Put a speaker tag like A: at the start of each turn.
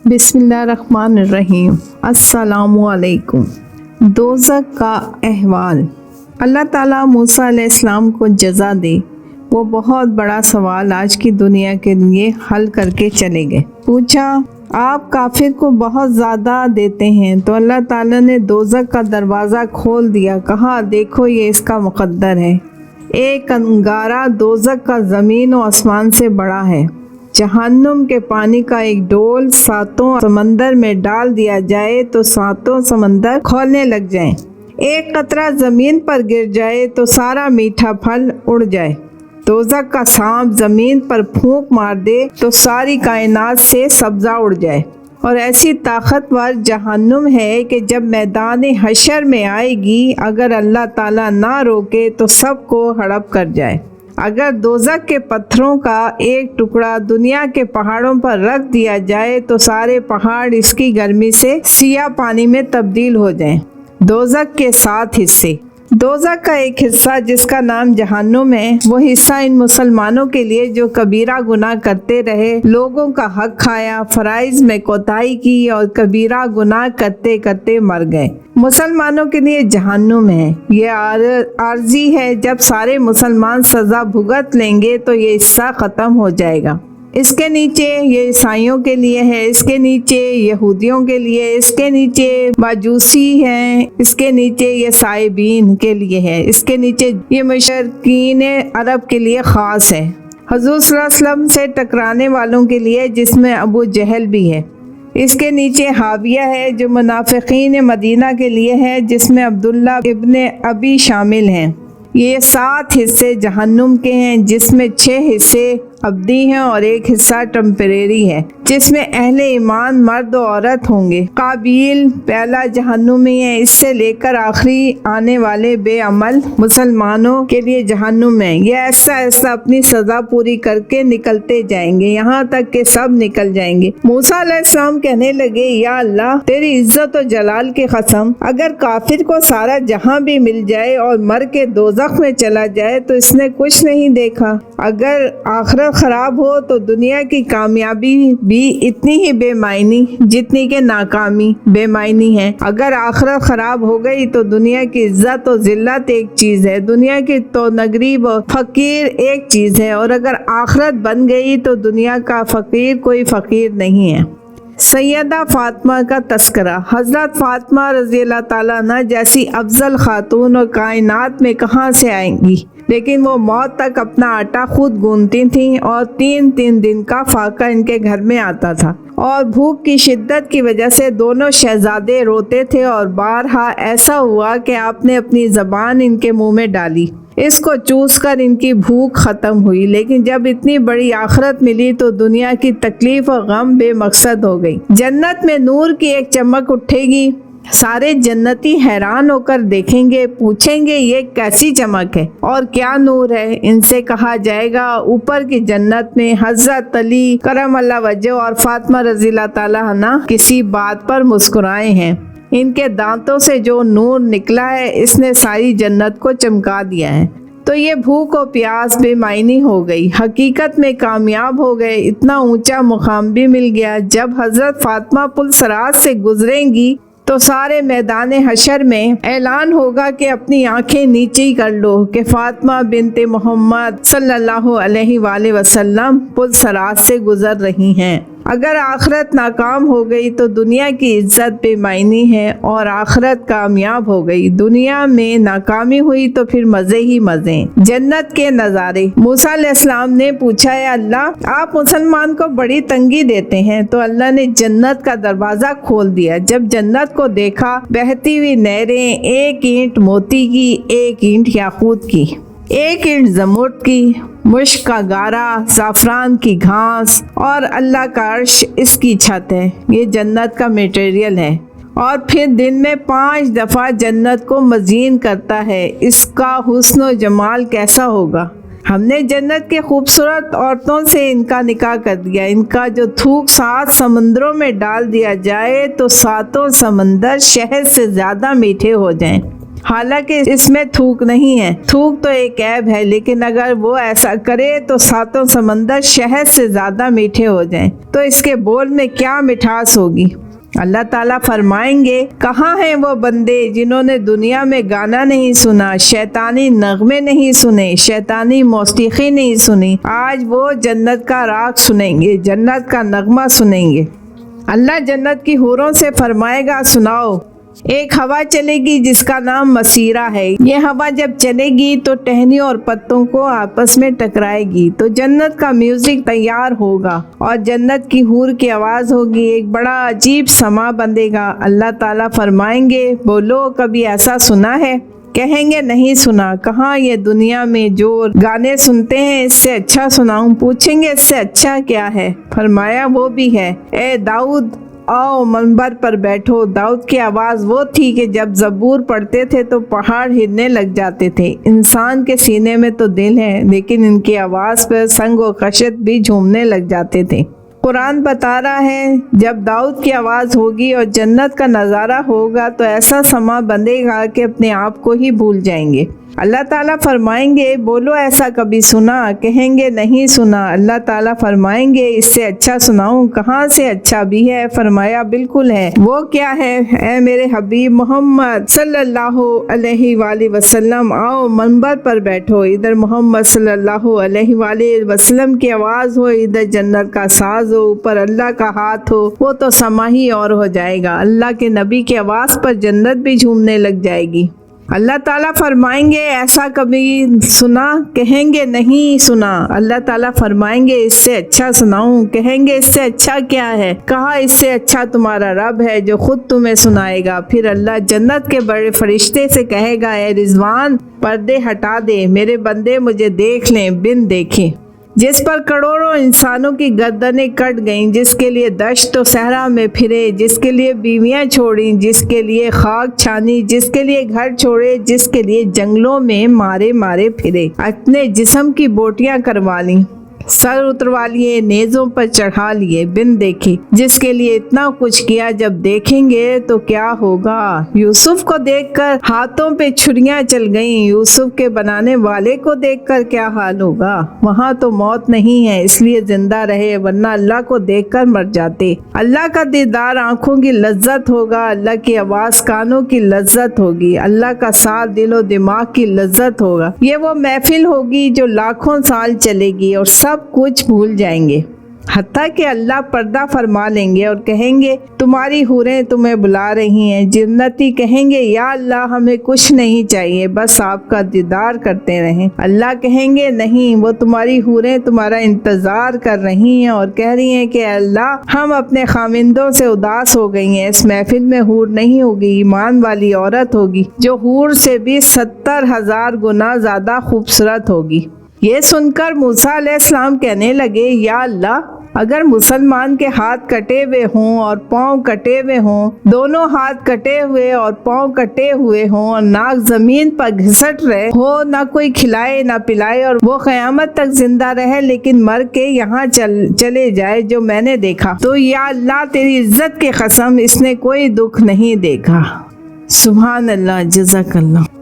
A: بسم اللہ الرحمن الرحیم۔ السلام علیکم۔ دوزخ کا احوال۔ اللہ تعالیٰ موسیٰ علیہ السلام کو جزا دے، وہ بہت بڑا سوال آج کی دنیا کے لیے حل کر کے چلے گئے۔ پوچھا، آپ کافر کو بہت زیادہ دیتے ہیں، تو اللہ تعالیٰ نے دوزخ کا دروازہ کھول دیا، کہا دیکھو یہ اس کا مقدر ہے۔ ایک انگارہ دوزخ کا زمین و آسمان سے بڑا ہے۔ جہنم کے پانی کا ایک ڈول ساتوں سمندر میں ڈال دیا جائے تو ساتوں سمندر کھولنے لگ جائیں۔ ایک قطرہ زمین پر گر جائے تو سارا میٹھا پھل اڑ جائے۔ دوزخ کا سانپ زمین پر پھونک مار دے تو ساری کائنات سے سبزہ اڑ جائے۔ اور ایسی طاقتور جہنم ہے کہ جب میدان حشر میں آئے گی، اگر اللہ تعالیٰ نہ روکے تو سب کو ہڑپ کر جائے۔ اگر دوزخ کے پتھروں کا ایک ٹکڑا دنیا کے پہاڑوں پر رکھ دیا جائے تو سارے پہاڑ اس کی گرمی سے سیاہ پانی میں تبدیل ہو جائیں۔ دوزخ کے 7 حصے۔ دوزخ کا ایک حصہ جس کا نام جہنم ہے، وہ حصہ ان مسلمانوں کے لیے جو کبیرہ گناہ کرتے رہے، لوگوں کا حق کھایا، فرائض میں کوتاہی کی اور کبیرہ گناہ کرتے کرتے مر گئے۔ مسلمانوں کے لیے جہنم ہے، یہ عارضی ہے۔ جب سارے مسلمان سزا بھگت لیں گے تو یہ حصہ ختم ہو جائے گا۔ اس کے نیچے یہ عیسائیوں کے لیے ہے، اس کے نیچے یہودیوں کے لیے، اس کے نیچے مجوسی ہیں، اس کے نیچے یہ صائبین کے لیے ہے، اس کے نیچے یہ مشرکین عرب کے لیے خاص ہے۔ حضور صلی اللہ علیہ وسلم سے ٹکرانے والوں کے لیے، جس میں ابو جہل بھی ہے۔ اس کے نیچے حاویہ ہے جو منافقین مدینہ کے لیے ہے، جس میں عبداللہ ابن ابی شامل ہیں۔ یہ 7 حصے جہنم کے ہیں، جس میں 6 حصے ابدی ہیں اور ایک حصہ ٹمپریری ہے، جس میں اہل ایمان مرد و عورت ہوں گے۔ قابیل پہلا جہنمی ہے، اس سے لے کر آخری آنے والے بے عمل مسلمانوں کے لیے جہنم ہے۔ یہ ایسا ایسا اپنی سزا پوری کر کے نکلتے جائیں گے، یہاں تک کہ سب نکل جائیں گے۔ موسیٰ علیہ السلام کہنے لگے، یا اللہ تیری عزت و جلال کی قسم، اگر کافر کو سارا جہاں بھی مل جائے اور مر کے دوزخ میں چلا جائے تو اس نے کچھ نہیں دیکھا۔ اگر آخرت خراب ہو تو دنیا کی کامیابی بھی اتنی ہی بے معنی جتنی کہ ناکامی بے معنی ہے۔ اگر آخرت خراب ہو گئی تو دنیا کی عزت و ذلت ایک چیز ہے، دنیا کی تو نگری و فقیر ایک چیز ہے، اور اگر آخرت بن گئی تو دنیا کا فقیر کوئی فقیر نہیں ہے۔ سیدہ فاطمہ کا تذکرہ۔ حضرت فاطمہ رضی اللہ تعالیٰ عنہ جیسی افضل خاتون اور کائنات میں کہاں سے آئیں گی، لیکن وہ موت تک اپنا آٹا خود گونتی تھیں اور 3 دن کا فاقہ ان کے گھر میں آتا تھا، اور بھوک کی شدت کی وجہ سے دونوں شہزادے روتے تھے، اور بارہا ایسا ہوا کہ آپ نے اپنی زبان ان کے منہ میں ڈالی، اس کو چوس کر ان کی بھوک ختم ہوئی۔ لیکن جب اتنی بڑی آخرت ملی تو دنیا کی تکلیف اور غم بے مقصد ہو گئی۔ جنت میں نور کی ایک چمک اٹھے گی، سارے جنتی حیران ہو کر دیکھیں گے، پوچھیں گے یہ کیسی چمک ہے اور کیا نور ہے؟ ان سے کہا جائے گا اوپر کی جنت میں حضرت علی کرم اللہ وجہ اور فاطمہ رضی اللہ تعالیٰ عنہ کسی بات پر مسکرائے ہیں، ان کے دانتوں سے جو نور نکلا ہے اس نے ساری جنت کو چمکا دیا ہے۔ تو یہ بھوک و پیاس بے معنی ہو گئی، حقیقت میں کامیاب ہو گئے، اتنا اونچا مقام بھی مل گیا۔ جب حضرت فاطمہ پل صراط سے گزریں گی تو سارے میدان حشر میں اعلان ہوگا کہ اپنی آنکھیں نیچی کر لو کہ فاطمہ بنت محمد صلی اللہ علیہ وآلہ وسلم پل صراط سے گزر رہی ہیں۔ اگر آخرت ناکام ہو گئی تو دنیا کی عزت بے معنی ہے، اور آخرت کامیاب ہو گئی، دنیا میں ناکامی ہوئی تو پھر مزے ہی مزے۔ جنت کے نظارے۔ موسیٰ علیہ السلام نے پوچھا، اے اللہ آپ مسلمان کو بڑی تنگی دیتے ہیں، تو اللہ نے جنت کا دروازہ کھول دیا۔ جب جنت کو دیکھا، بہتی ہوئی نہریں، ایک اینٹ موتی کی، ایک اینٹ یاقوت کی، ایک اینٹ زمرد کی، مشک کا گارا، زعفران کی گھاس، اور اللہ کا عرش اس کی چھت ہے۔ یہ جنت کا میٹیریل ہے، اور پھر دن میں 5 دفعہ جنت کو مزین کرتا ہے۔ اس کا حسن و جمال کیسا ہوگا؟ ہم نے جنت کے خوبصورت عورتوں سے ان کا نکاح کر دیا، ان کا جو تھوک 7 سمندروں میں ڈال دیا جائے تو 7 سمندر شہد سے زیادہ میٹھے ہو جائیں۔ حالانکہ اس میں تھوک نہیں ہے، تھوک تو ایک عیب ہے، لیکن اگر وہ ایسا کرے تو ساتوں سمندر شہد سے زیادہ میٹھے ہو جائیں تو اس کے بول میں کیا مٹھاس ہوگی۔ اللہ تعالیٰ فرمائیں گے، کہاں ہیں وہ بندے جنہوں نے دنیا میں گانا نہیں سنا، شیطانی نغمے نہیں سنے، شیطانی موسیقی نہیں سنی، آج وہ جنت کا راگ سنیں گے، جنت کا نغمہ سنیں گے۔ اللہ جنت کی حوروں سے فرمائے گا، سناؤ، ایک ہوا چلے گی جس کا نام مسیرہ ہے، یہ ہوا جب چلے گی تو ٹہنیوں اور پتوں کو آپس میں ٹکرائے گی تو جنت کا میوزک تیار ہوگا اور جنت کی حور کی آواز ہوگی، ایک بڑا عجیب سما بندھے گا۔ اللہ تعالیٰ فرمائیں گے، بولو کبھی ایسا سنا ہے؟ کہیں گے نہیں سنا۔ کہاں یہ دنیا میں جو گانے سنتے ہیں اس سے اچھا سناؤں؟ پوچھیں گے اس سے اچھا کیا ہے؟ فرمایا وہ بھی ہے، اے داؤد آؤ منبر پر بیٹھو۔ داؤد کی آواز وہ تھی کہ جب زبور پڑھتے تھے تو پہاڑ ہلنے لگ جاتے تھے۔ انسان کے سینے میں تو دل ہے لیکن ان کی آواز پر سنگ و خشت بھی جھومنے لگ جاتے تھے۔ قرآن بتا رہا ہے جب داؤد کی آواز ہوگی اور جنت کا نظارہ ہوگا تو ایسا سما بندھے گا کہ اپنے آپ کو ہی بھول جائیں گے۔ اللہ تعالیٰ فرمائیں گے، بولو ایسا کبھی سنا؟ کہیں گے نہیں سنا۔ اللہ تعالیٰ فرمائیں گے، اس سے اچھا سناؤں؟ کہاں سے اچھا بھی ہے؟ فرمایا بالکل ہے۔ وہ کیا ہے؟ اے میرے حبیب محمد صلی اللہ علیہ وآلہ وسلم، آؤ منبر پر بیٹھو، ادھر محمد صلی اللہ علیہ وآلہ وسلم کی آواز ہو، ادھر جنت کا ساز ہو، اوپر اللہ کا ہاتھ ہو، وہ تو سما ہی اور ہو جائے گا۔ اللہ کے نبی کی آواز پر جنت بھی جھومنے لگ جائے گی۔ اللہ تعالیٰ فرمائیں گے، ایسا کبھی سنا؟ کہیں گے نہیں سنا۔ اللہ تعالیٰ فرمائیں گے، اس سے اچھا سناؤں؟ کہیں گے اس سے اچھا کیا ہے؟ کہا اس سے اچھا تمہارا رب ہے جو خود تمہیں سنائے گا۔ پھر اللہ جنت کے بڑے فرشتے سے کہے گا، اے رضوان پردے ہٹا دے، میرے بندے مجھے دیکھ لیں بن دیکھے۔ جس پر کروڑوں انسانوں کی گردنیں کٹ گئیں، جس کے لیے دشت و صحرا میں پھرے، جس کے لیے بیویاں چھوڑیں، جس کے لیے خاک چھانی، جس کے لیے گھر چھوڑے، جس کے لیے جنگلوں میں مارے مارے پھرے، اپنے جسم کی بوٹیاں کروا لیں، سر اتروا لیے، نیزوں پر چڑھا لیے بن دیکھی۔ جس کے لیے اتنا کچھ کیا، جب دیکھیں گے تو کیا ہوگا؟ یوسف کو دیکھ کر ہاتھوں پہ چھریاں چل گئیں، یوسف کے بنانے والے کو دیکھ کر کیا حال ہوگا؟ وہاں تو موت نہیں ہے اس لیے زندہ رہے، ورنہ اللہ کو دیکھ کر مر جاتے۔ اللہ کا دیدار آنکھوں کی لذت ہوگا، اللہ کی آواز کانوں کی لذت ہوگی، اللہ کا ساتھ دل و دماغ کی لذت ہوگا۔ یہ وہ محفل ہوگی جو لاکھوں سال چلے گی اور سب کچھ بھول جائیں گے، حتیٰ کہ اللہ پردہ فرما لیں گے اور کہیں گے، تمہاری حوریں تمہیں بلا رہی ہیں۔ جنتی کہیں گے، یا اللہ ہمیں کچھ نہیں چاہیے، بس آپ کا دیدار کرتے رہیں۔ اللہ کہیں گے، نہیں، وہ تمہاری حوریں تمہارا انتظار کر رہی ہیں اور کہہ رہی ہیں کہ اللہ ہم اپنے خاوندوں سے اداس ہو گئی ہیں۔ اس محفل میں حور نہیں ہوگی، ایمان والی عورت ہوگی جو حور سے بھی 70,000 گنا زیادہ خوبصورت ہوگی۔ یہ سن کر موسیٰ علیہ السلام کہنے لگے، یا اللہ اگر مسلمان کے ہاتھ کٹے ہوئے ہوں اور پاؤں کٹے ہوئے ہوں، دونوں ہاتھ کٹے ہوئے اور پاؤں کٹے ہوئے ہوں اور ناک زمین پر گھسٹ رہے ہو، نہ کوئی کھلائے نہ پلائے، اور وہ قیامت تک زندہ رہے لیکن مر کے یہاں چلے جائے جو میں نے دیکھا، تو یا اللہ تیری عزت کی قسم اس نے کوئی دکھ نہیں دیکھا۔ سبحان اللہ، جزاک اللہ۔